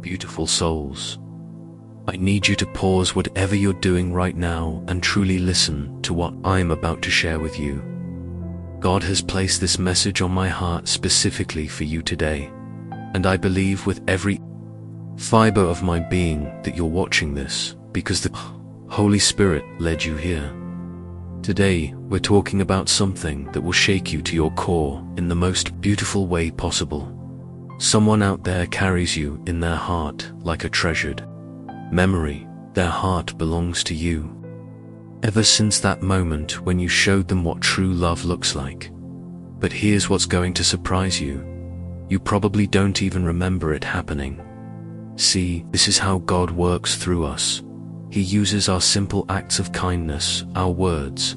beautiful souls. I need you to pause whatever you're doing right now and truly listen to what I'm about to share with you. God has placed this message on my heart specifically for you today, and I believe with every fiber of my being that you're watching this because the Holy Spirit led you here. Today, we're talking about something that will shake you to your core in the most beautiful way possible. Someone out there carries you in their heart like a treasured memory. Their heart belongs to you. Ever since that moment when you showed them what true love looks like. But here's what's going to surprise you. You probably don't even remember it happening. See, this is how God works through us. He uses our simple acts of kindness, our words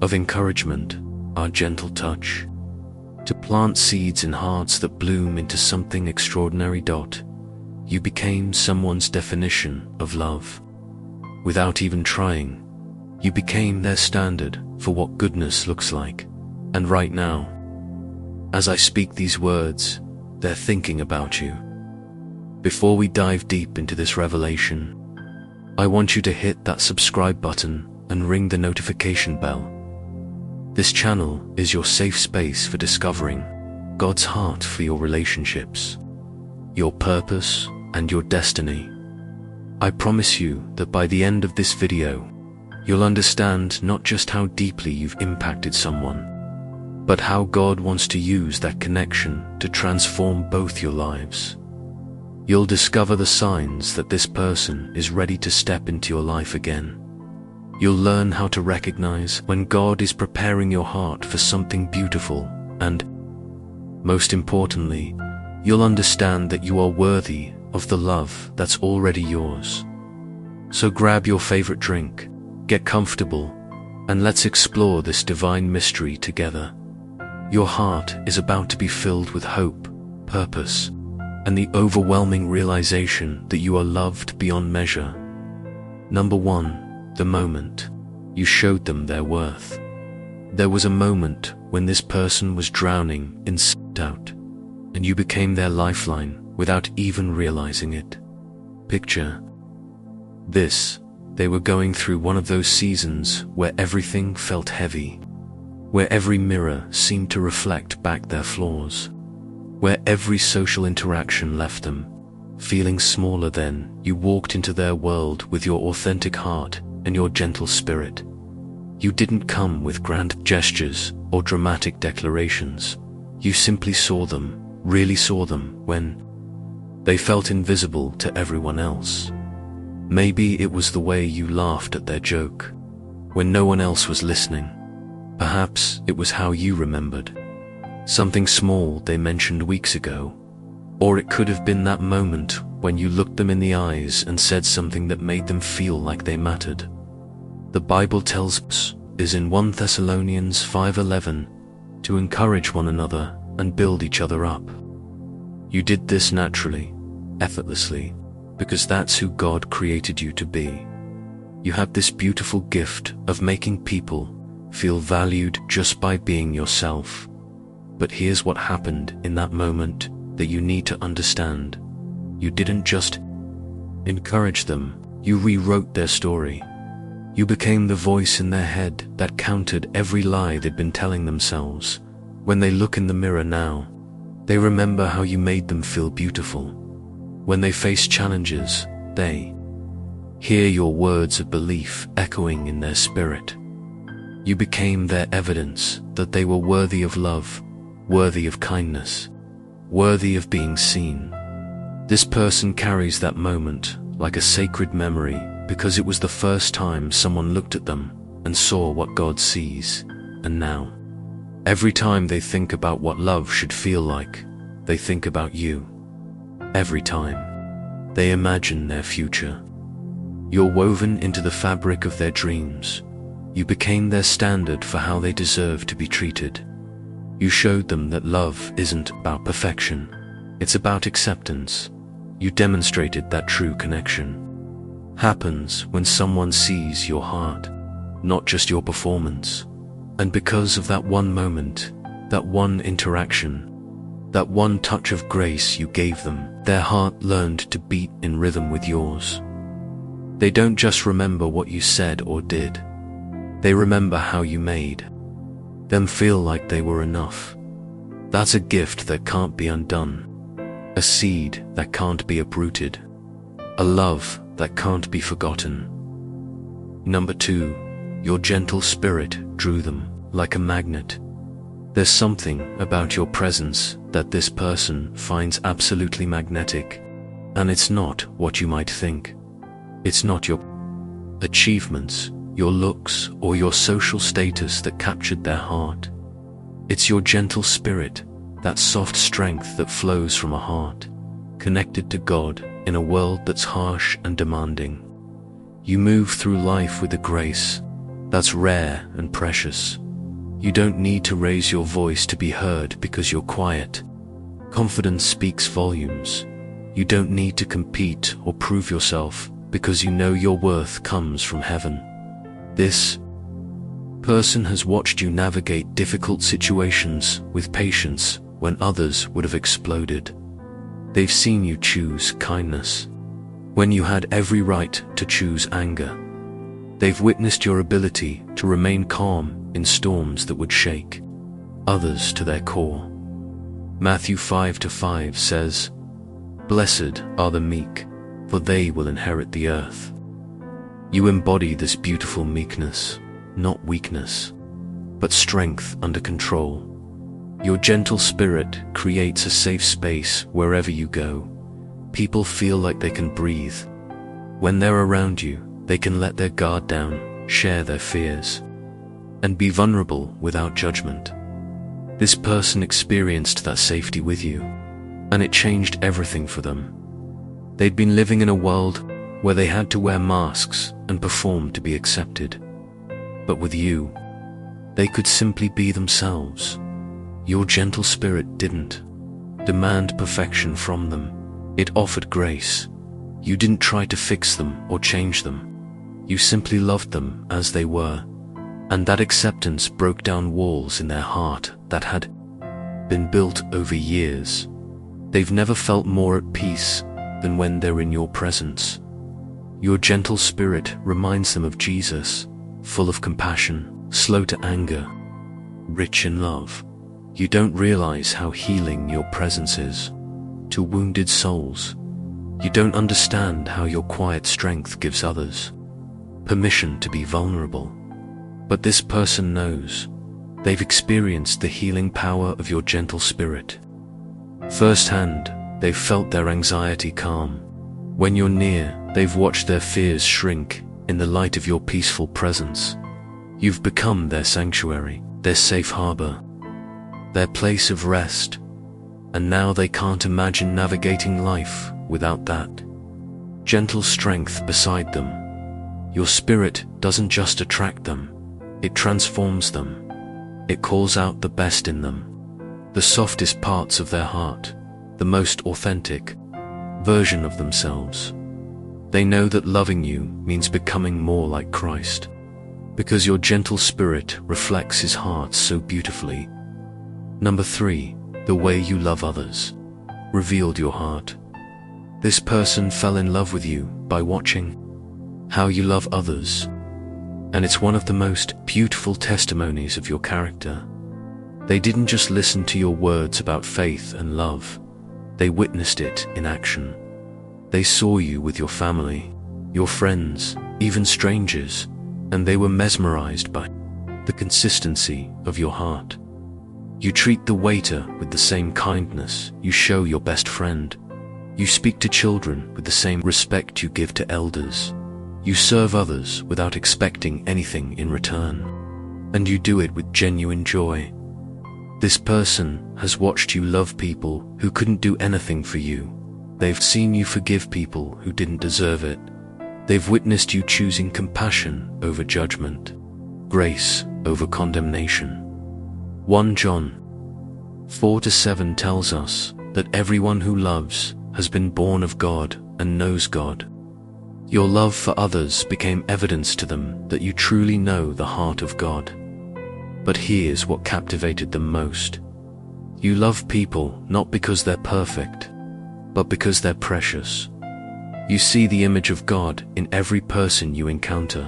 of encouragement, our gentle touch, to plant seeds in hearts that bloom into something extraordinary. You became someone's definition of love. Without even trying, you became their standard for what goodness looks like. And right now, as I speak these words, they're thinking about you. Before we dive deep into this revelation, I want you to hit that subscribe button and ring the notification bell. This channel is your safe space for discovering God's heart for your relationships, your purpose, and your destiny. I promise you that by the end of this video, you'll understand not just how deeply you've impacted someone, but how God wants to use that connection to transform both your lives. You'll discover the signs that this person is ready to step into your life again. You'll learn how to recognize when God is preparing your heart for something beautiful, and, most importantly, you'll understand that you are worthy of the love that's already yours. So grab your favorite drink, get comfortable, and let's explore this divine mystery together. Your heart is about to be filled with hope, purpose, and the overwhelming realization that you are loved beyond measure. Number 1, the moment you showed them their worth. There was a moment when this person was drowning in doubt, and you became their lifeline without even realizing it. Picture this. They were going through one of those seasons where everything felt heavy, where every mirror seemed to reflect back their flaws, where every social interaction left them feeling smaller. Then you walked into their world with your authentic heart and your gentle spirit. You didn't come with grand gestures or dramatic declarations. You simply saw them, really saw them, when they felt invisible to everyone else. Maybe it was the way you laughed at their joke when no one else was listening. Perhaps it was how you remembered something small they mentioned weeks ago. Or it could have been that moment when you looked them in the eyes and said something that made them feel like they mattered. The Bible tells us in 1 Thessalonians 5:11 to encourage one another and build each other up. You did this naturally, effortlessly, because that's who God created you to be. You have this beautiful gift of making people feel valued just by being yourself. But here's what happened in that moment that you need to understand. You didn't just encourage them, you rewrote their story. You became the voice in their head that countered every lie they'd been telling themselves. When they look in the mirror now, they remember how you made them feel beautiful. When they face challenges, they hear your words of belief echoing in their spirit. You became their evidence that they were worthy of love, worthy of kindness, worthy of being seen. This person carries that moment like a sacred memory because it was the first time someone looked at them and saw what God sees. And now, every time they think about what love should feel like, they think about you. Every time they imagine their future, you're woven into the fabric of their dreams. You became their standard for how they deserve to be treated. You showed them that love isn't about perfection, it's about acceptance. You demonstrated that true connection happens when someone sees your heart, not just your performance. And because of that one moment, that one interaction, That one touch of grace you gave them, their heart learned to beat in rhythm with yours. They don't just remember what you said or did. They remember how you made them feel like they were enough. That's a gift that can't be undone. A seed that can't be uprooted. A love that can't be forgotten. Number 2, your gentle spirit drew them like a magnet. There's something about your presence that this person finds absolutely magnetic. And it's not what you might think. It's not your achievements, your looks, or your social status that captured their heart. It's your gentle spirit, that soft strength that flows from a heart connected to God in a world that's harsh and demanding. You move through life with a grace that's rare and precious. You don't need to raise your voice to be heard because you're quiet. Confidence speaks volumes. You don't need to compete or prove yourself because you know your worth comes from heaven. This person has watched you navigate difficult situations with patience when others would have exploded. They've seen you choose kindness when you had every right to choose anger. They've witnessed your ability to remain calm in storms that would shake others to their core. Matthew 5:5 says, "Blessed are the meek, for they will inherit the earth." You embody this beautiful meekness, not weakness, but strength under control. Your gentle spirit creates a safe space wherever you go. People feel like they can breathe. When they're around you, they can let their guard down, share their fears, and be vulnerable without judgment. This person experienced that safety with you, and it changed everything for them. They'd been living in a world where they had to wear masks and perform to be accepted. But with you, they could simply be themselves. Your gentle spirit didn't demand perfection from them. It offered grace. You didn't try to fix them or change them. You simply loved them as they were. And that acceptance broke down walls in their heart that had been built over years. They've never felt more at peace than when they're in your presence. Your gentle spirit reminds them of Jesus, full of compassion, slow to anger, rich in love. You don't realize how healing your presence is to wounded souls. You don't understand how your quiet strength gives others permission to be vulnerable. But this person knows. They've experienced the healing power of your gentle spirit. Firsthand, they've felt their anxiety calm. When you're near, they've watched their fears shrink in the light of your peaceful presence. You've become their sanctuary, their safe harbor, their place of rest. And now they can't imagine navigating life without that gentle strength beside them. Your spirit doesn't just attract them, it transforms them. It calls out the best in them, the softest parts of their heart, the most authentic version of themselves. They know that loving you means becoming more like Christ, because your gentle spirit reflects his heart so beautifully. Number 3, the way you love others revealed your heart. This person fell in love with you by watching how you love others, and it's one of the most beautiful testimonies of your character. They didn't just listen to your words about faith and love, they witnessed it in action. They saw you with your family, your friends, even strangers, and they were mesmerized by the consistency of your heart. You treat the waiter with the same kindness you show your best friend. You speak to children with the same respect you give to elders. You serve others without expecting anything in return, and you do it with genuine joy. This person has watched you love people who couldn't do anything for you. They've seen you forgive people who didn't deserve it. They've witnessed you choosing compassion over judgment, grace over condemnation. 1 John 4-7 tells us that everyone who loves has been born of God and knows God. Your love for others became evidence to them that you truly know the heart of God. But here's what captivated them most. You love people not because they're perfect, but because they're precious. You see the image of God in every person you encounter.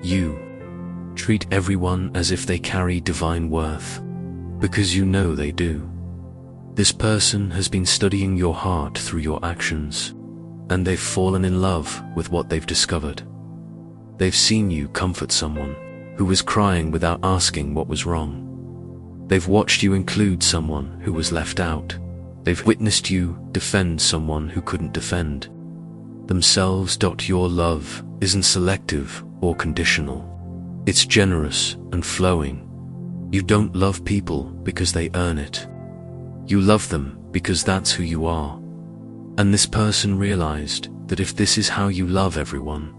You treat everyone as if they carry divine worth, because you know they do. This person has been studying your heart through your actions, and they've fallen in love with what they've discovered. They've seen you comfort someone who was crying without asking what was wrong. They've watched you include someone who was left out. They've witnessed you defend someone who couldn't defend themselves. Your love isn't selective or conditional. It's generous and flowing. You don't love people because they earn it. You love them because that's who you are. And this person realized that if this is how you love everyone,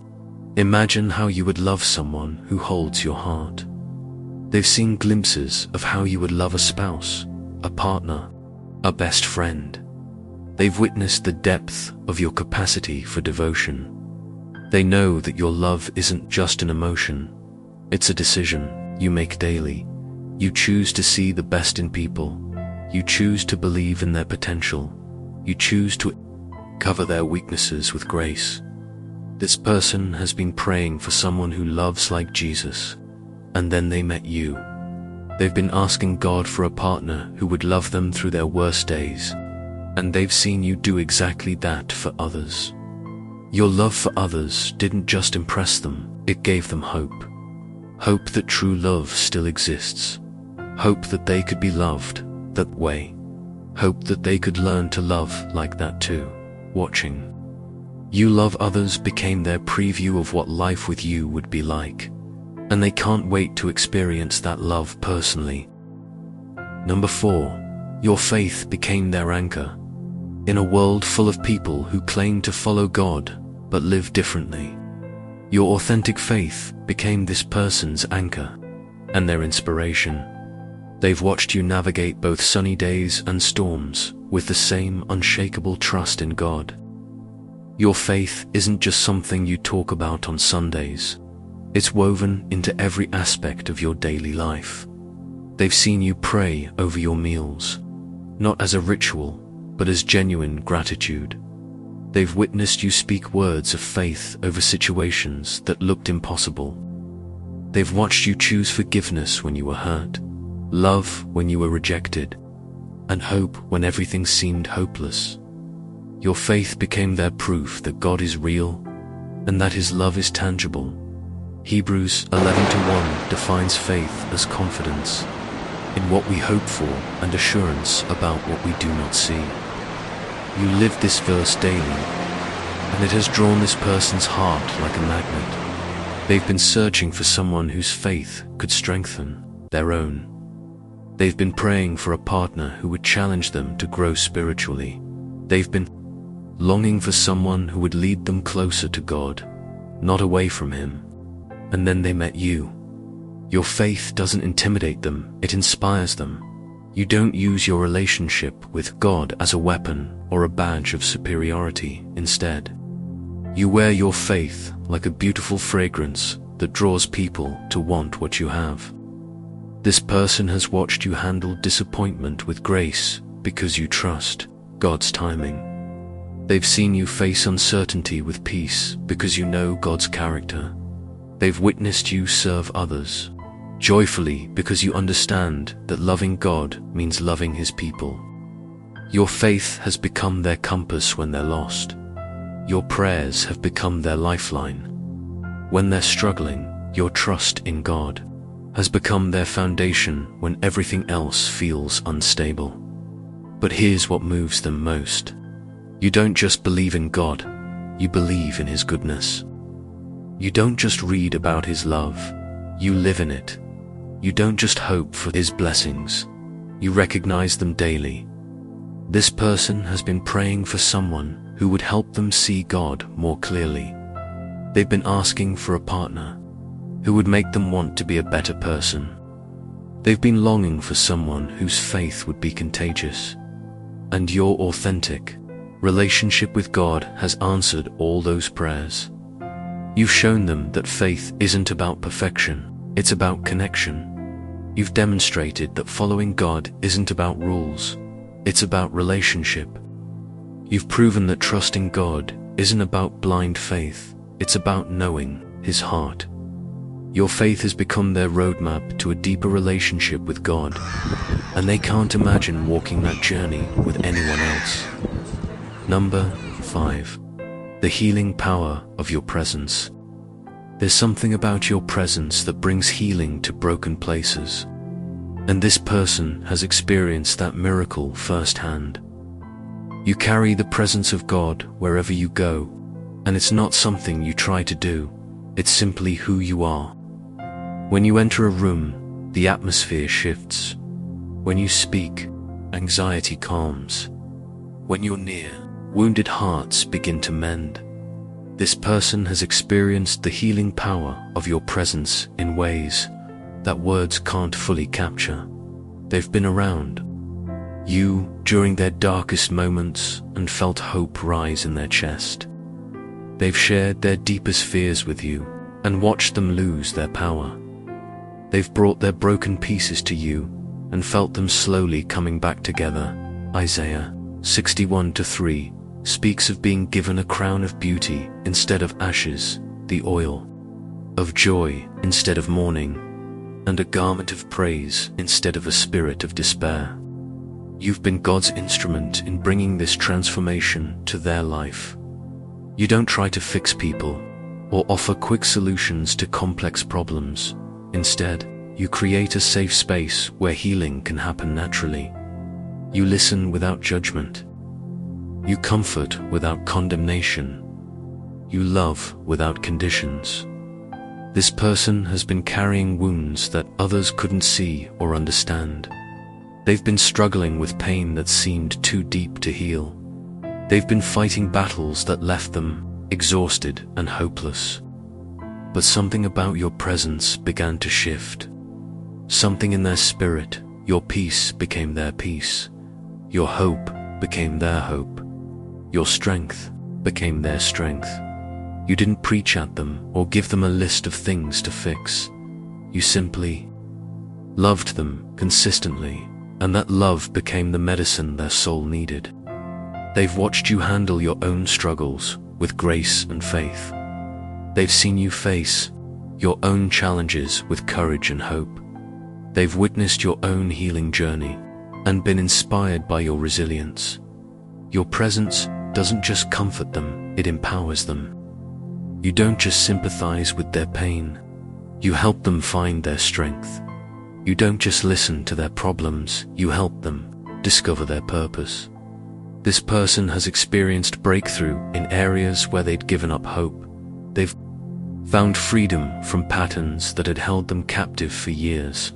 imagine how you would love someone who holds your heart. They've seen glimpses of how you would love a spouse, a partner, a best friend. They've witnessed the depth of your capacity for devotion. They know that your love isn't just an emotion. It's a decision you make daily. You choose to see the best in people. You choose to believe in their potential. You choose to cover their weaknesses with grace. This person has been praying for someone who loves like Jesus, and then they met you. They've been asking God for a partner who would love them through their worst days, and they've seen you do exactly that for others. Your love for others didn't just impress them, it gave them hope. Hope that true love still exists. Hope that they could be loved that way. Hope that they could learn to love like that too. Watching you love others became their preview of what life with you would be like, and they can't wait to experience that love personally. Number 4, your faith became their anchor. In a world full of people who claim to follow God but live differently, your authentic faith became this person's anchor and their inspiration. They've watched you navigate both sunny days and storms with the same unshakable trust in God. Your faith isn't just something you talk about on Sundays. It's woven into every aspect of your daily life. They've seen you pray over your meals, not as a ritual, but as genuine gratitude. They've witnessed you speak words of faith over situations that looked impossible. They've watched you choose forgiveness when you were hurt, love when you were rejected, and hope when everything seemed hopeless. Your faith became their proof that God is real and that His love is tangible. Hebrews 11:1 defines faith as confidence in what we hope for and assurance about what we do not see. You live this verse daily, and it has drawn this person's heart like a magnet. They've been searching for someone whose faith could strengthen their own. They've been praying for a partner who would challenge them to grow spiritually. They've been longing for someone who would lead them closer to God, not away from Him. And then they met you. Your faith doesn't intimidate them, it inspires them. You don't use your relationship with God as a weapon or a badge of superiority. Instead, you wear your faith like a beautiful fragrance that draws people to want what you have. This person has watched you handle disappointment with grace because you trust God's timing. They've seen you face uncertainty with peace because you know God's character. They've witnessed you serve others joyfully because you understand that loving God means loving His people. Your faith has become their compass when they're lost. Your prayers have become their lifeline. When they're struggling, your trust in God has become their foundation when everything else feels unstable. But here's what moves them most. You don't just believe in God, you believe in His goodness. You don't just read about His love, you live in it. You don't just hope for His blessings, you recognize them daily. This person has been praying for someone who would help them see God more clearly. They've been asking for a partner who would make them want to be a better person. They've been longing for someone whose faith would be contagious. And your authentic relationship with God has answered all those prayers. You've shown them that faith isn't about perfection, it's about connection. You've demonstrated that following God isn't about rules, it's about relationship. You've proven that trusting God isn't about blind faith, it's about knowing His heart. Your faith has become their roadmap to a deeper relationship with God, and they can't imagine walking that journey with anyone else. Number 5. The healing power of your presence. There's something about your presence that brings healing to broken places, and this person has experienced that miracle firsthand. You carry the presence of God wherever you go, and it's not something you try to do, it's simply who you are. When you enter a room, the atmosphere shifts. When you speak, anxiety calms. When you're near, wounded hearts begin to mend. This person has experienced the healing power of your presence in ways that words can't fully capture. They've been around you during their darkest moments and felt hope rise in their chest. They've shared their deepest fears with you and watched them lose their power. They've brought their broken pieces to you and felt them slowly coming back together. Isaiah 61:3 speaks of being given a crown of beauty instead of ashes, the oil of joy instead of mourning, and a garment of praise instead of a spirit of despair. You've been God's instrument in bringing this transformation to their life. You don't try to fix people or offer quick solutions to complex problems. Instead, you create a safe space where healing can happen naturally. You listen without judgment. You comfort without condemnation. You love without conditions. This person has been carrying wounds that others couldn't see or understand. They've been struggling with pain that seemed too deep to heal. They've been fighting battles that left them exhausted and hopeless. But something about your presence began to shift. Something in their spirit, your peace became their peace. Your hope became their hope. Your strength became their strength. You didn't preach at them or give them a list of things to fix. You simply loved them consistently, and that love became the medicine their soul needed. They've watched you handle your own struggles with grace and faith. They've seen you face your own challenges with courage and hope. They've witnessed your own healing journey and been inspired by your resilience. Your presence doesn't just comfort them, it empowers them. You don't just sympathize with their pain, you help them find their strength. You don't just listen to their problems, you help them discover their purpose. This person has experienced breakthrough in areas where they'd given up hope. They've found freedom from patterns that had held them captive for years.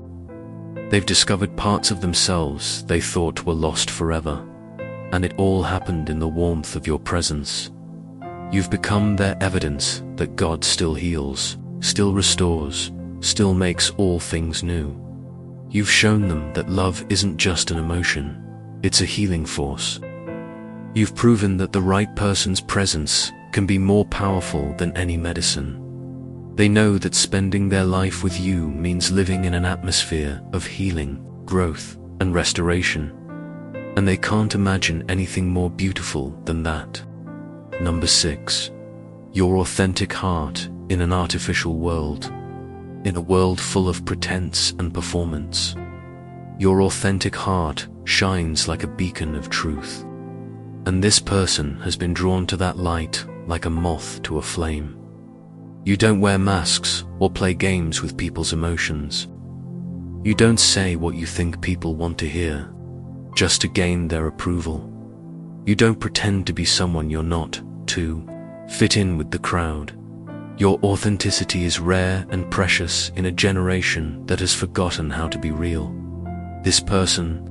They've discovered parts of themselves they thought were lost forever, and it all happened in the warmth of your presence. You've become their evidence that God still heals, still restores, still makes all things new. You've shown them that love isn't just an emotion, it's a healing force. You've proven that the right person's presence can be more powerful than any medicine. They know that spending their life with you means living in an atmosphere of healing, growth, and restoration. And they can't imagine anything more beautiful than that. Number 6. Your authentic heart in an artificial world. In a world full of pretense and performance, your authentic heart shines like a beacon of truth. And this person has been drawn to that light like a moth to a flame. You don't wear masks or play games with people's emotions. You don't say what you think people want to hear, just to gain their approval. You don't pretend to be someone you're not, to fit in with the crowd. Your authenticity is rare and precious in a generation that has forgotten how to be real. This person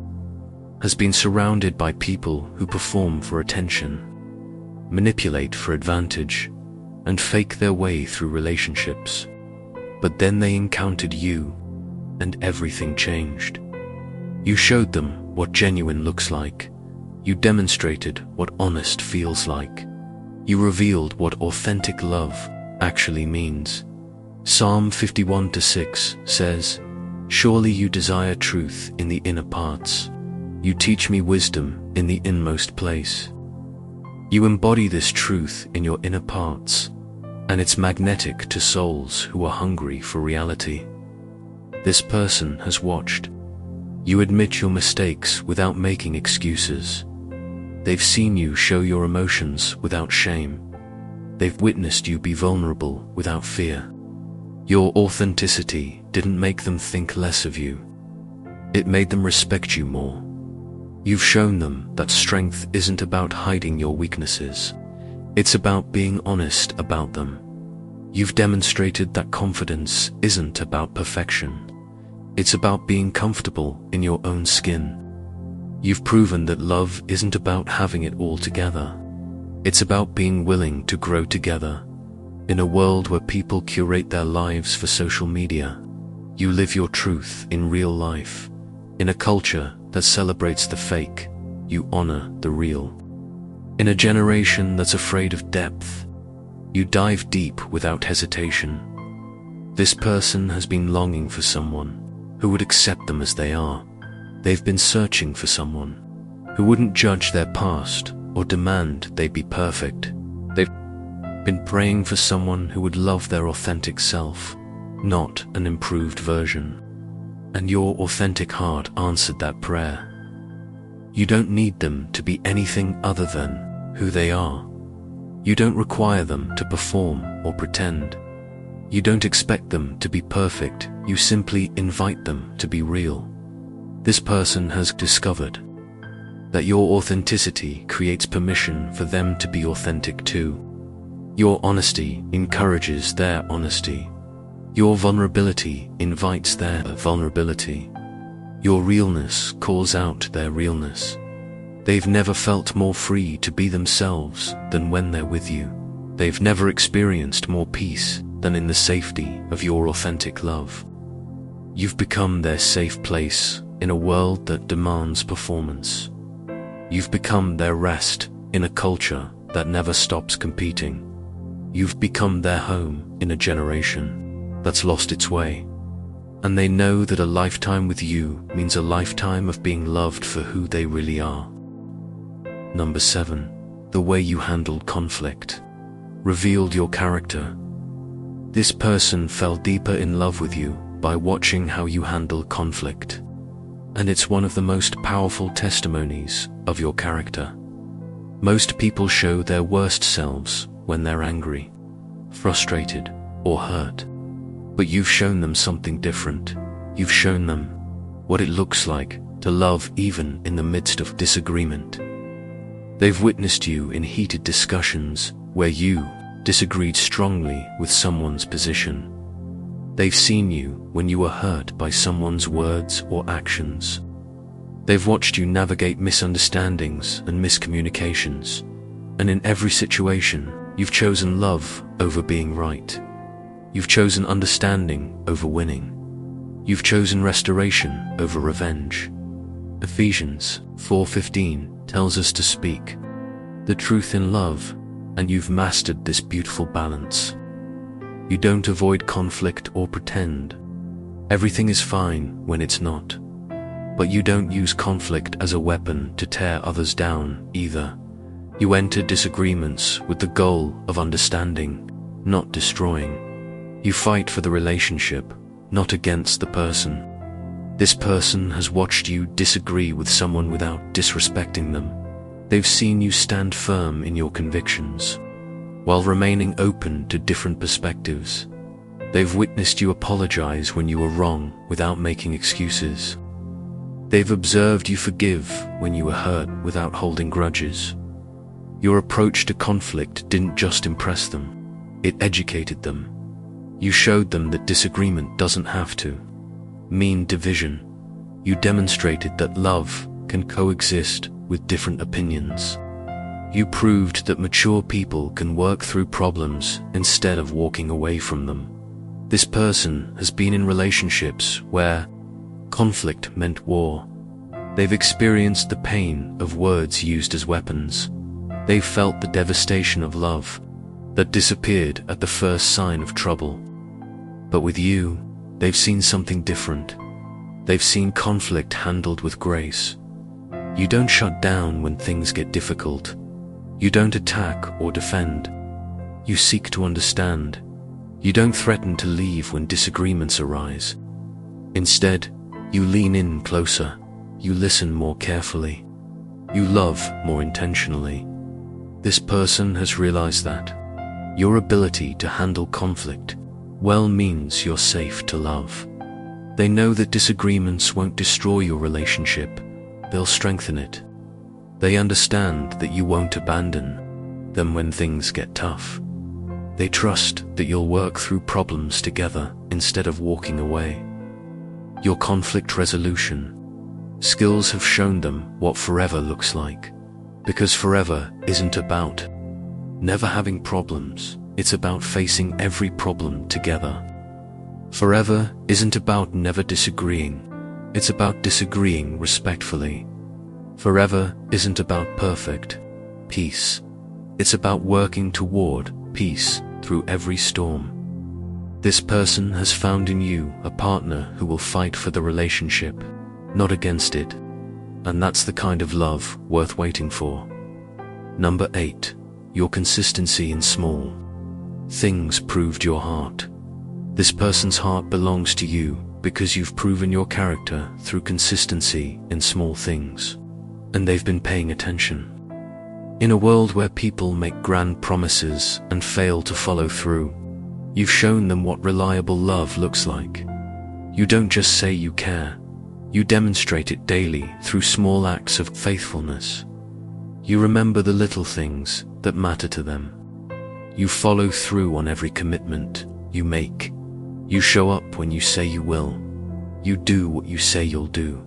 has been surrounded by people who perform for attention, manipulate for advantage, and fake their way through relationships. But then they encountered you, and everything changed. You showed them what genuine looks like. You demonstrated what honest feels like. You revealed what authentic love actually means. Psalm 51:6 says, Surely you desire truth in the inner parts. You teach me wisdom in the inmost place. You embody this truth in your inner parts, and it's magnetic to souls who are hungry for reality. This person has watched. You admit your mistakes without making excuses. They've seen you show your emotions without shame. They've witnessed you be vulnerable without fear. Your authenticity didn't make them think less of you. It made them respect you more. You've shown them that strength isn't about hiding your weaknesses. It's about being honest about them. You've demonstrated that confidence isn't about perfection. It's about being comfortable in your own skin. You've proven that love isn't about having it all together. It's about being willing to grow together. In a world where people curate their lives for social media, you live your truth in real life. In a culture that celebrates the fake, you honor the real. In a generation that's afraid of depth, you dive deep without hesitation. This person has been longing for someone who would accept them as they are. They've been searching for someone who wouldn't judge their past or demand they be perfect. They've been praying for someone who would love their authentic self, not an improved version. And your authentic heart answered that prayer. You don't need them to be anything other than who they are. You don't require them to perform or pretend. You don't expect them to be perfect, you simply invite them to be real. This person has discovered that your authenticity creates permission for them to be authentic too. Your honesty encourages their honesty. Your vulnerability invites their vulnerability. Your realness calls out their realness. They've never felt more free to be themselves than when they're with you. They've never experienced more peace than in the safety of your authentic love. You've become their safe place in a world that demands performance. You've become their rest in a culture that never stops competing. You've become their home in a generation that's lost its way. And they know that a lifetime with you means a lifetime of being loved for who they really are. Number 7. The way you handled conflict revealed your character. This person fell deeper in love with you by watching how you handle conflict. And it's one of the most powerful testimonies of your character. Most people show their worst selves when they're angry, frustrated, or hurt. But you've shown them something different. You've shown them what it looks like to love even in the midst of disagreement. They've witnessed you in heated discussions where you disagreed strongly with someone's position. They've seen you when you were hurt by someone's words or actions. They've watched you navigate misunderstandings and miscommunications. And in every situation, you've chosen love over being right. You've chosen understanding over winning. You've chosen restoration over revenge. Ephesians 4:15 tells us to speak the truth in love, and you've mastered this beautiful balance. You don't avoid conflict or pretend. Everything is fine when it's not. But you don't use conflict as a weapon to tear others down either. You enter disagreements with the goal of understanding, not destroying. You fight for the relationship, not against the person. This person has watched you disagree with someone without disrespecting them. They've seen you stand firm in your convictions, while remaining open to different perspectives. They've witnessed you apologize when you were wrong without making excuses. They've observed you forgive when you were hurt without holding grudges. Your approach to conflict didn't just impress them, it educated them. You showed them that disagreement doesn't have to mean division. You demonstrated that love can coexist with different opinions. You proved that mature people can work through problems instead of walking away from them. This person has been in relationships where conflict meant war. They've experienced the pain of words used as weapons. They've felt the devastation of love that disappeared at the first sign of trouble. But with you, they've seen something different. They've seen conflict handled with grace. You don't shut down when things get difficult. You don't attack or defend. You seek to understand. You don't threaten to leave when disagreements arise. Instead, you lean in closer. You listen more carefully. You love more intentionally. This person has realized that your ability to handle conflict well means you're safe to love. They know that disagreements won't destroy your relationship, they'll strengthen it. They understand that you won't abandon them when things get tough. They trust that you'll work through problems together instead of walking away. Your conflict resolution skills have shown them what forever looks like, because forever isn't about never having problems, it's about facing every problem together. Forever isn't about never disagreeing, it's about disagreeing respectfully. Forever isn't about perfect peace, it's about working toward peace through every storm. This person has found in you a partner who will fight for the relationship, not against it, and that's the kind of love worth waiting for. Number 8. Your consistency in small things proved your heart. This person's heart belongs to you because you've proven your character through consistency in small things, and they've been paying attention. In a world where people make grand promises and fail to follow through, you've shown them what reliable love looks like. You don't just say you care, you demonstrate it daily through small acts of faithfulness. You remember the little things that matter to them. You follow through on every commitment you make. You show up when you say you will. You do what you say you'll do.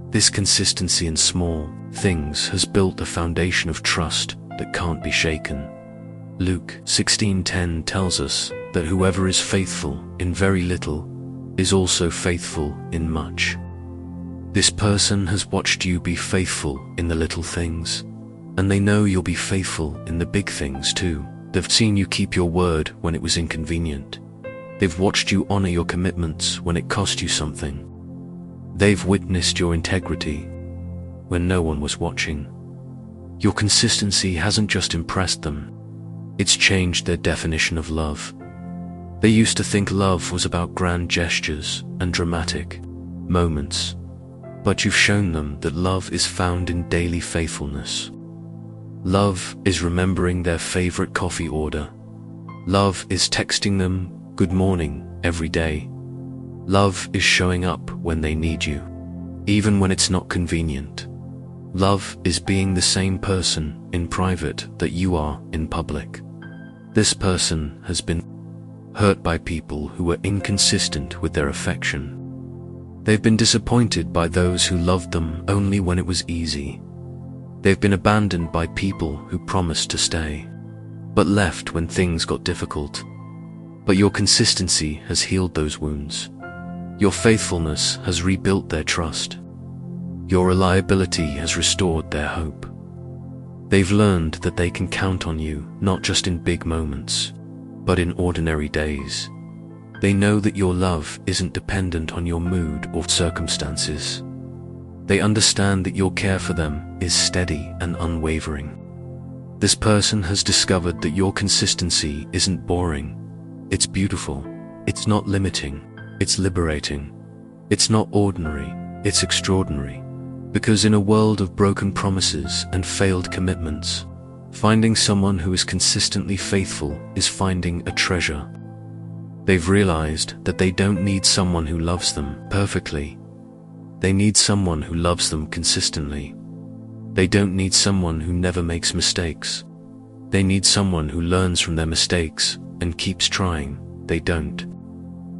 This consistency in small things has built a foundation of trust that can't be shaken. Luke 16:10 tells us that whoever is faithful in very little is also faithful in much. This person has watched you be faithful in the little things, and they know you'll be faithful in the big things too. They've seen you keep your word when it was inconvenient. They've watched you honor your commitments when it cost you something. They've witnessed your integrity when no one was watching. Your consistency hasn't just impressed them, it's changed their definition of love. They used to think love was about grand gestures and dramatic moments, but you've shown them that love is found in daily faithfulness. Love is remembering their favorite coffee order. Love is texting them good morning every day. Love is showing up when they need you, even when it's not convenient. Love is being the same person in private that you are in public. This person has been hurt by people who were inconsistent with their affection. They've been disappointed by those who loved them only when it was easy. They've been abandoned by people who promised to stay, but left when things got difficult. But your consistency has healed those wounds. Your faithfulness has rebuilt their trust. Your reliability has restored their hope. They've learned that they can count on you, not just in big moments, but in ordinary days. They know that your love isn't dependent on your mood or circumstances. They understand that your care for them is steady and unwavering. This person has discovered that your consistency isn't boring. It's beautiful. It's not limiting. It's liberating. It's not ordinary. It's extraordinary. Because in a world of broken promises and failed commitments, finding someone who is consistently faithful is finding a treasure. They've realized that they don't need someone who loves them perfectly. They need someone who loves them consistently. They don't need someone who never makes mistakes. They need someone who learns from their mistakes and keeps trying. They don't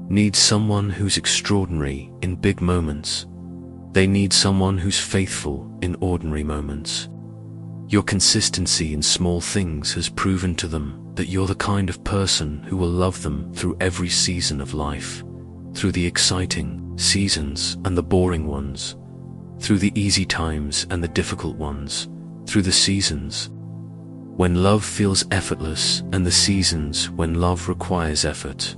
need someone who's extraordinary in big moments. They need someone who's faithful in ordinary moments. Your consistency in small things has proven to them that you're the kind of person who will love them through every season of life, through the exciting seasons and the boring ones, through the easy times and the difficult ones, through the seasons when love feels effortless and the seasons when love requires effort.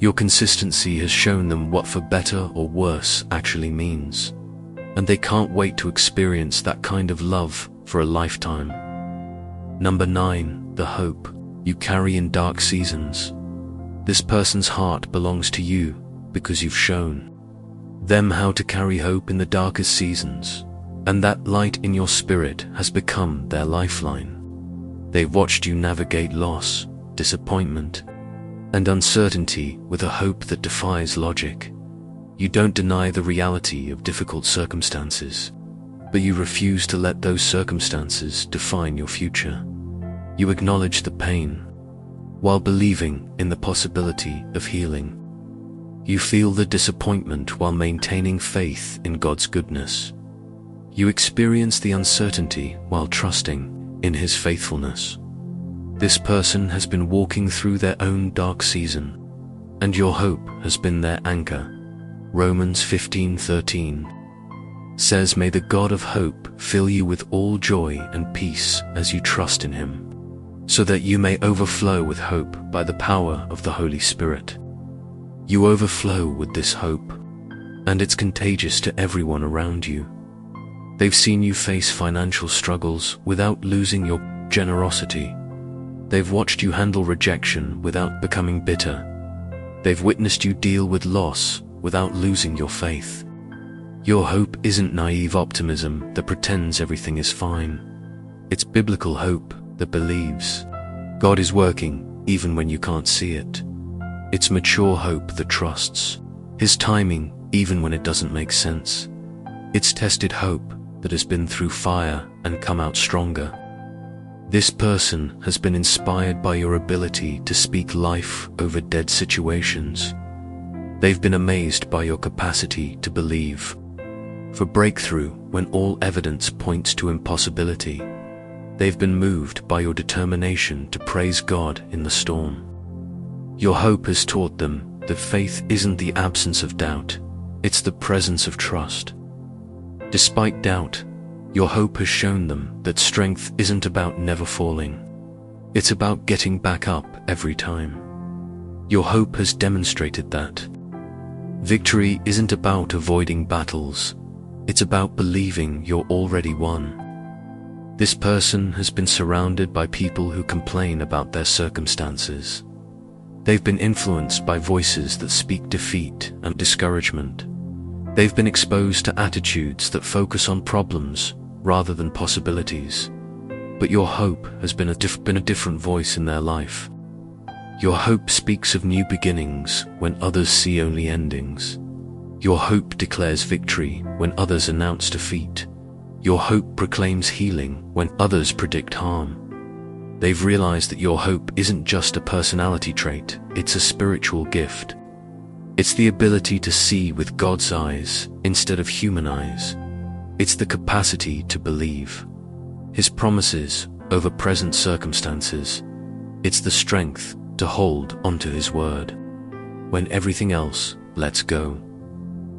Your consistency has shown them what for better or worse actually means, and they can't wait to experience that kind of love for a lifetime. Number 9, the hope you carry in dark seasons. This person's heart belongs to you because you've shown them how to carry hope in the darkest seasons, and that light in your spirit has become their lifeline. They've watched you navigate loss, disappointment, and uncertainty with a hope that defies logic. You don't deny the reality of difficult circumstances, but you refuse to let those circumstances define your future. You acknowledge the pain, while believing in the possibility of healing. You feel the disappointment while maintaining faith in God's goodness. You experience the uncertainty while trusting in His faithfulness. This person has been walking through their own dark season, and your hope has been their anchor. Romans 15:13 says, "May the God of hope fill you with all joy and peace as you trust in Him, so that you may overflow with hope by the power of the Holy Spirit." You overflow with this hope, and it's contagious to everyone around you. They've seen you face financial struggles without losing your generosity. They've watched you handle rejection without becoming bitter. They've witnessed you deal with loss without losing your faith. Your hope isn't naive optimism that pretends everything is fine. It's biblical hope that believes God is working even when you can't see it. It's mature hope that trusts His timing even when it doesn't make sense. It's tested hope that has been through fire and come out stronger. This person has been inspired by your ability to speak life over dead situations. They've been amazed by your capacity to believe for breakthrough when all evidence points to impossibility. They've been moved by your determination to praise God in the storm. Your hope has taught them that faith isn't the absence of doubt, it's the presence of trust. Despite doubt, your hope has shown them that strength isn't about never falling. It's about getting back up every time. Your hope has demonstrated that victory isn't about avoiding battles, it's about believing you're already won. This person has been surrounded by people who complain about their circumstances. They've been influenced by voices that speak defeat and discouragement. They've been exposed to attitudes that focus on problems rather than possibilities. But your hope has been a different voice in their life. Your hope speaks of new beginnings when others see only endings. Your hope declares victory when others announce defeat. Your hope proclaims healing when others predict harm. They've realized that your hope isn't just a personality trait, it's a spiritual gift. It's the ability to see with God's eyes instead of human eyes. It's the capacity to believe His promises over present circumstances. It's the strength to hold onto His word when everything else lets go.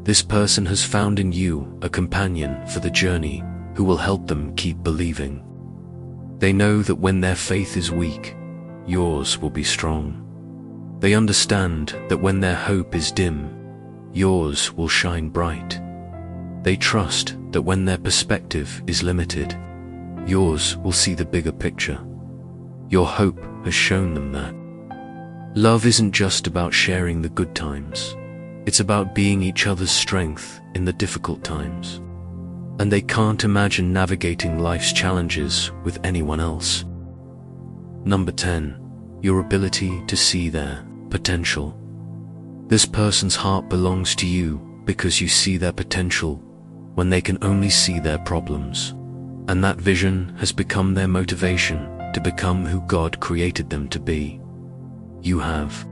This person has found in you a companion for the journey who will help them keep believing. They know that when their faith is weak, yours will be strong. They understand that when their hope is dim, yours will shine bright. They trust that when their perspective is limited, yours will see the bigger picture. Your hope has shown them that love isn't just about sharing the good times. It's about being each other's strength in the difficult times. And they can't imagine navigating life's challenges with anyone else. Number 10, your ability to see their potential. This person's heart belongs to you because you see their potential when they can only see their problems. And that vision has become their motivation to become who God created them to be. You have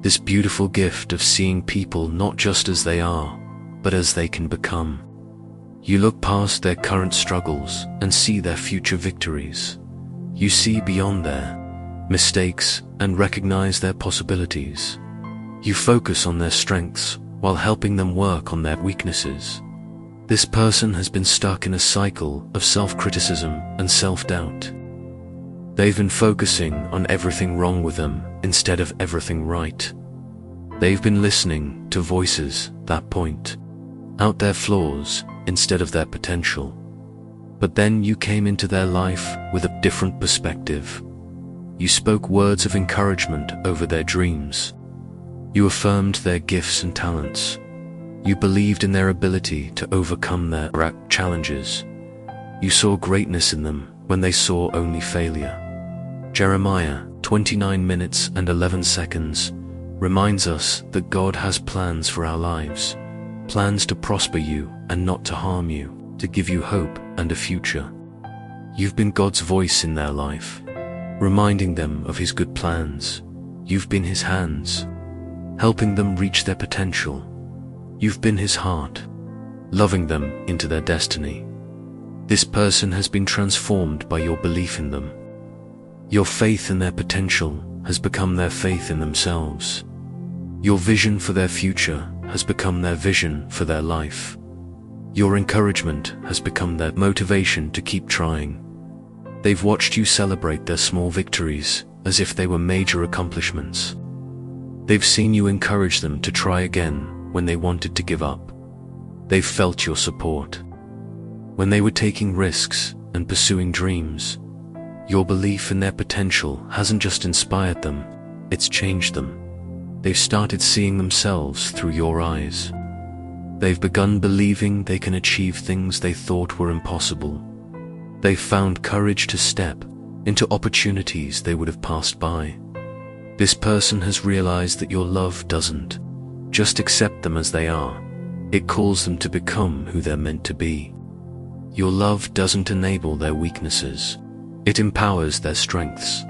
this beautiful gift of seeing people not just as they are, but as they can become. You look past their current struggles and see their future victories. You see beyond their mistakes and recognize their possibilities. You focus on their strengths while helping them work on their weaknesses. This person has been stuck in a cycle of self-criticism and self-doubt. They've been focusing on everything wrong with them instead of everything right. They've been listening to voices that point out their flaws instead of their potential. But then you came into their life with a different perspective. You spoke words of encouragement over their dreams. You affirmed their gifts and talents. You believed in their ability to overcome their challenges. You saw greatness in them when they saw only failure. Jeremiah 29 minutes and 11 seconds reminds us that God has plans for our lives, plans to prosper you and not to harm you, to give you hope and a future. You've been God's voice in their life, reminding them of His good plans. You've been His hands, helping them reach their potential. You've been His heart, loving them into their destiny. This person has been transformed by your belief in them. Your faith in their potential has become their faith in themselves. Your vision for their future has become their vision for their life. Your encouragement has become their motivation to keep trying. They've watched you celebrate their small victories as if they were major accomplishments. They've seen you encourage them to try again when they wanted to give up. They've felt your support. When they were taking risks and pursuing dreams, your belief in their potential hasn't just inspired them, it's changed them. They've started seeing themselves through your eyes. They've begun believing they can achieve things they thought were impossible. They've found courage to step into opportunities they would have passed by. This person has realized that your love doesn't just accept them as they are. It calls them to become who they're meant to be. Your love doesn't enable their weaknesses. It empowers their strengths.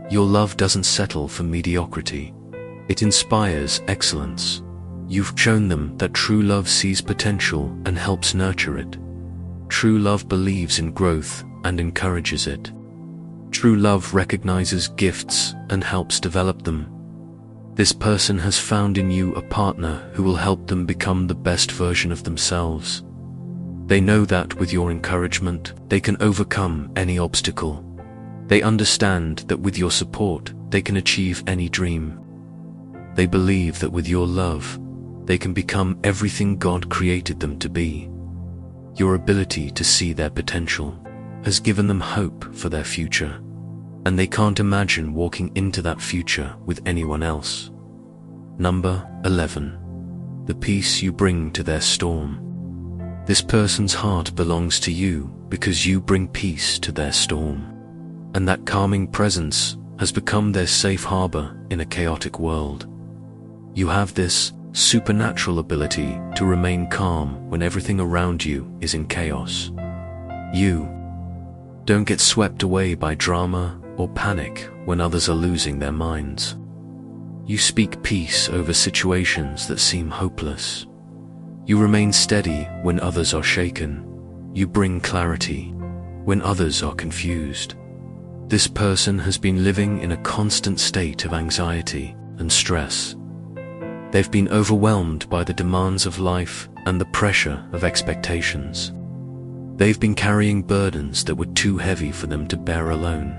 Your love doesn't settle for mediocrity. It inspires excellence. You've shown them that true love sees potential and helps nurture it. True love believes in growth and encourages it. True love recognizes gifts and helps develop them. This person has found in you a partner who will help them become the best version of themselves. They know that with your encouragement, they can overcome any obstacle. They understand that with your support, they can achieve any dream. They believe that with your love, they can become everything God created them to be. Your ability to see their potential has given them hope for their future, and they can't imagine walking into that future with anyone else. Number 11. The peace you bring to their storm. This person's heart belongs to you because you bring peace to their storm, and that calming presence has become their safe harbor in a chaotic world. You have this supernatural ability to remain calm when everything around you is in chaos. You don't get swept away by drama or panic when others are losing their minds. You speak peace over situations that seem hopeless. You remain steady when others are shaken. You bring clarity when others are confused. This person has been living in a constant state of anxiety and stress. They've been overwhelmed by the demands of life and the pressure of expectations. They've been carrying burdens that were too heavy for them to bear alone.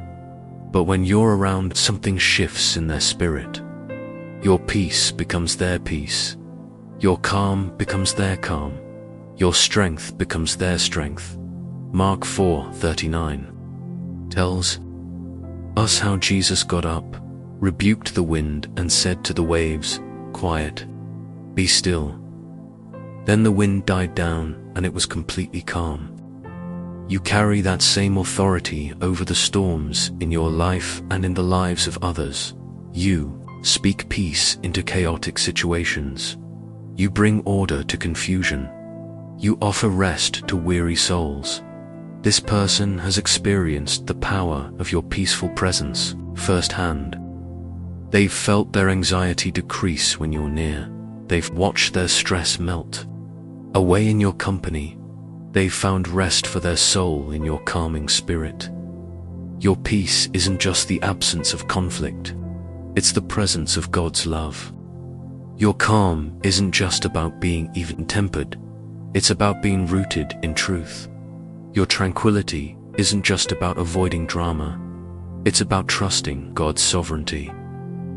But when you're around, something shifts in their spirit. Your peace becomes their peace. Your calm becomes their calm. Your strength becomes their strength. Mark 4:39 tells us how Jesus got up, rebuked the wind, and said to the waves, "Quiet, be still." Then the wind died down and it was completely calm. You carry that same authority over the storms in your life and in the lives of others. You speak peace into chaotic situations. You bring order to confusion. You offer rest to weary souls. This person has experienced the power of your peaceful presence firsthand. They've felt their anxiety decrease when you're near. They've watched their stress melt away in your company. They've found rest for their soul in your calming spirit. Your peace isn't just the absence of conflict. It's the presence of God's love. Your calm isn't just about being even-tempered. It's about being rooted in truth. Your tranquility isn't just about avoiding drama. It's about trusting God's sovereignty.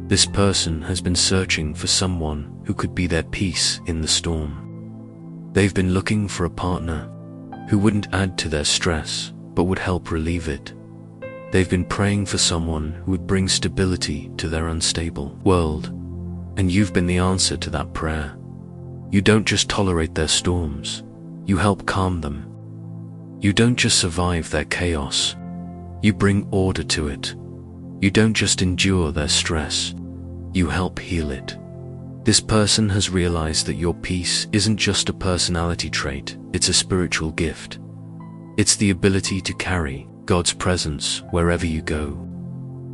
This person has been searching for someone who could be their peace in the storm. They've been looking for a partner who wouldn't add to their stress, but would help relieve it. They've been praying for someone who would bring stability to their unstable world, and you've been the answer to that prayer. You don't just tolerate their storms, you help calm them. You don't just survive their chaos, you bring order to it. You don't just endure their stress, you help heal it. This person has realized that your peace isn't just a personality trait, it's a spiritual gift. It's the ability to carry God's presence wherever you go.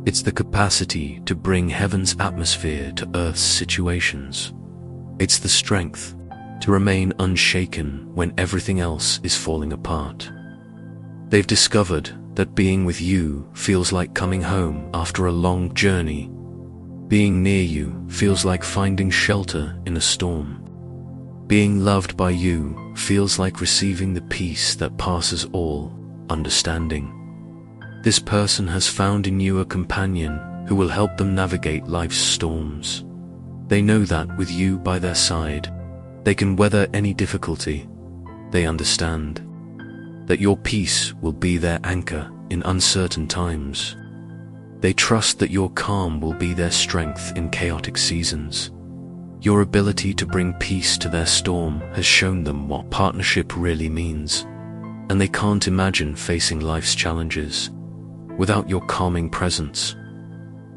It's the capacity to bring heaven's atmosphere to earth's situations. It's the strength to remain unshaken when everything else is falling apart. They've discovered that being with you feels like coming home after a long journey. Being near you feels like finding shelter in a storm. Being loved by you feels like receiving the peace that passes all understanding. This person has found in you a companion who will help them navigate life's storms. They know that with you by their side, they can weather any difficulty. They understand that your peace will be their anchor in uncertain times. They trust that your calm will be their strength in chaotic seasons. Your ability to bring peace to their storm has shown them what partnership really means, and they can't imagine facing life's challenges without your calming presence.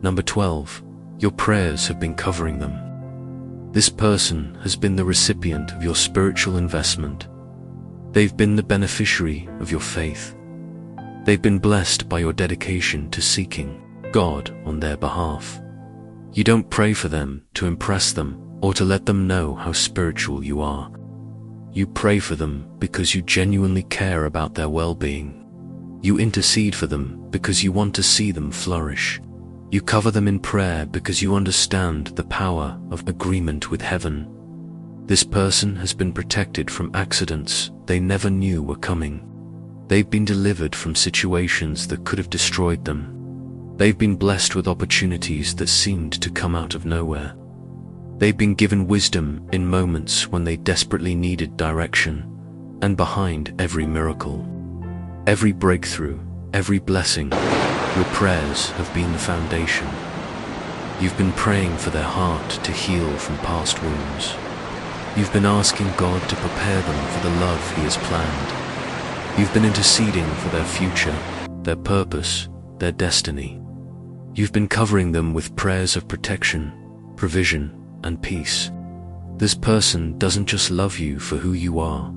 Number 12, your prayers have been covering them. This person has been the recipient of your spiritual investment. They've been the beneficiary of your faith. They've been blessed by your dedication to seeking God on their behalf. You don't pray for them to impress them or to let them know how spiritual you are. You pray for them because you genuinely care about their well-being. You intercede for them because you want to see them flourish. You cover them in prayer because you understand the power of agreement with heaven. This person has been protected from accidents they never knew were coming. They've been delivered from situations that could have destroyed them. They've been blessed with opportunities that seemed to come out of nowhere. They've been given wisdom in moments when they desperately needed direction, and behind every miracle, every breakthrough, every blessing, your prayers have been the foundation. You've been praying for their heart to heal from past wounds. You've been asking God to prepare them for the love He has planned. You've been interceding for their future, their purpose, their destiny. You've been covering them with prayers of protection, provision, and peace. This person doesn't just love you for who you are.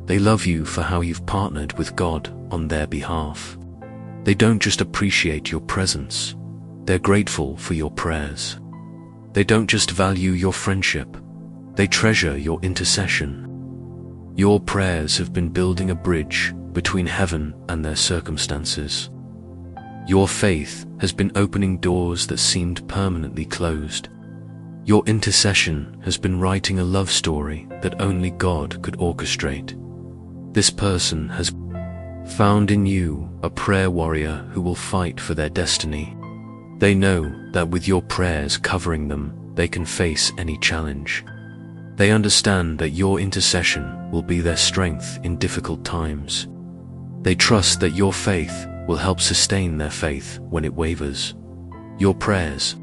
They love you for how you've partnered with God on their behalf. They don't just appreciate your presence, they're grateful for your prayers. They don't just value your friendship, they treasure your intercession. Your prayers have been building a bridge between heaven and their circumstances. Your faith has been opening doors that seemed permanently closed. Your intercession has been writing a love story that only God could orchestrate. This person has found in you a prayer warrior who will fight for their destiny. They know that with your prayers covering them, they can face any challenge. They understand that your intercession will be their strength in difficult times. They trust that your faith will help sustain their faith when it wavers. Your prayers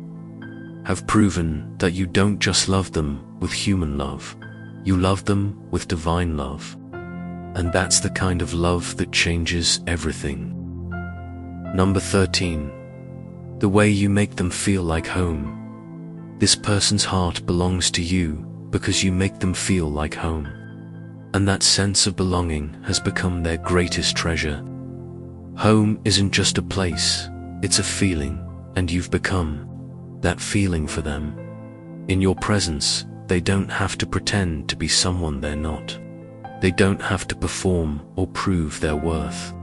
have proven that you don't just love them with human love, you love them with divine love. And that's the kind of love that changes everything. Number 13, the way you make them feel like home. This person's heart belongs to you because you make them feel like home. And that sense of belonging has become their greatest treasure. Home isn't just a place, it's a feeling, and you've become that feeling for them. In your presence, they don't have to pretend to be someone they're not. They don't have to perform or prove their worth.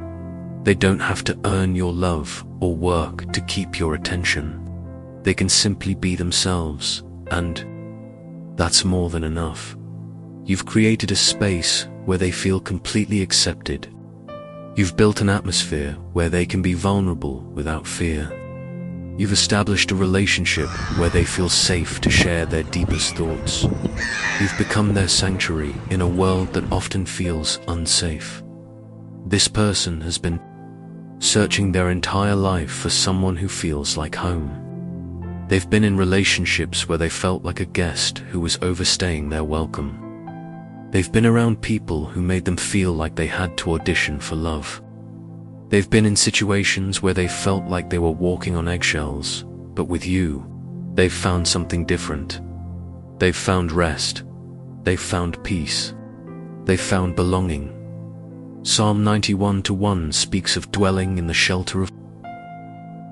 They don't have to earn your love or work to keep your attention. They can simply be themselves, and that's more than enough. You've created a space where they feel completely accepted. You've built an atmosphere where they can be vulnerable without fear. You've established a relationship where they feel safe to share their deepest thoughts. You've become their sanctuary in a world that often feels unsafe. This person has been searching their entire life for someone who feels like home. They've been in relationships where they felt like a guest who was overstaying their welcome. They've been around people who made them feel like they had to audition for love. They've been in situations where they felt like they were walking on eggshells, but with you, they've found something different. They've found rest. They've found peace. They've found belonging. Psalm 91:1 speaks of dwelling in the shelter of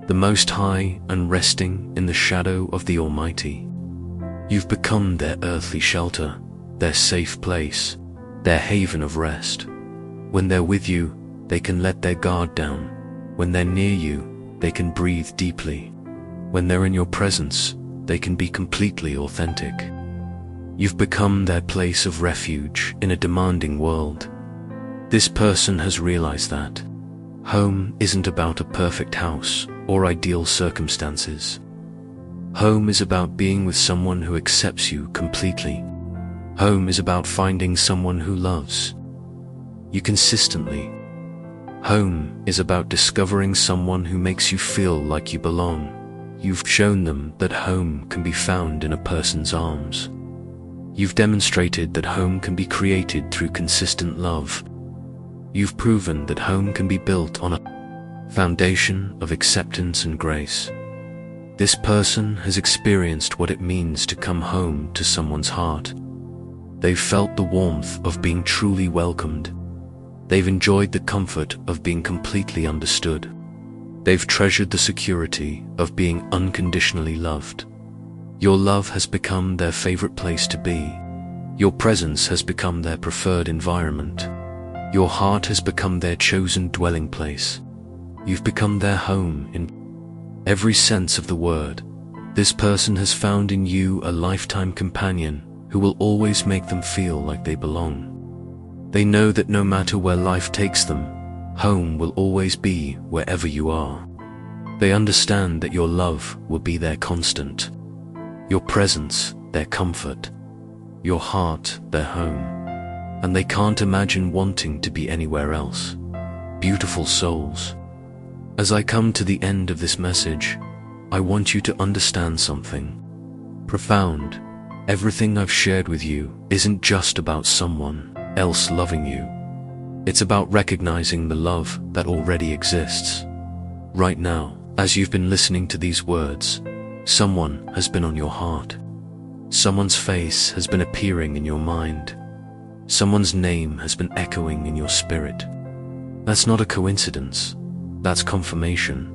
the Most High and resting in the shadow of the Almighty. You've become their earthly shelter, their safe place, their haven of rest. When they're with you, they can let their guard down. When they're near you, they can breathe deeply. When they're in your presence, they can be completely authentic. You've become their place of refuge in a demanding world. This person has realized that home isn't about a perfect house or ideal circumstances. Home is about being with someone who accepts you completely. Home is about finding someone who loves you consistently. Home is about discovering someone who makes you feel like you belong. You've shown them that home can be found in a person's arms. You've demonstrated that home can be created through consistent love. You've proven that home can be built on a foundation of acceptance and grace. This person has experienced what it means to come home to someone's heart. They've felt the warmth of being truly welcomed. They've enjoyed the comfort of being completely understood. They've treasured the security of being unconditionally loved. Your love has become their favorite place to be. Your presence has become their preferred environment. Your heart has become their chosen dwelling place. You've become their home in every sense of the word. This person has found in you a lifetime companion who will always make them feel like they belong. They know that no matter where life takes them, home will always be wherever you are. They understand that your love will be their constant, your presence their comfort, your heart their home, and they can't imagine wanting to be anywhere else. Beautiful souls, as I come to the end of this message, I want you to understand something profound. Everything I've shared with you isn't just about someone else loving you. It's about recognizing the love that already exists. Right now, as you've been listening to these words, someone has been on your heart. Someone's face has been appearing in your mind. Someone's name has been echoing in your spirit. That's not a coincidence. That's confirmation.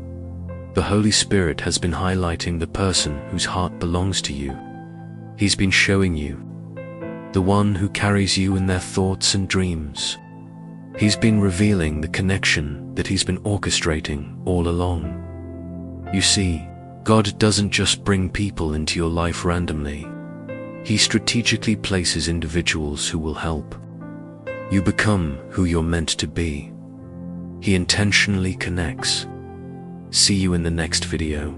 The Holy Spirit has been highlighting the person whose heart belongs to you. He's been showing you the one who carries you in their thoughts and dreams. He's been revealing the connection that he's been orchestrating all along. You see, God doesn't just bring people into your life randomly. He strategically places individuals who will help you become who you're meant to be. He intentionally connects. See you in the next video.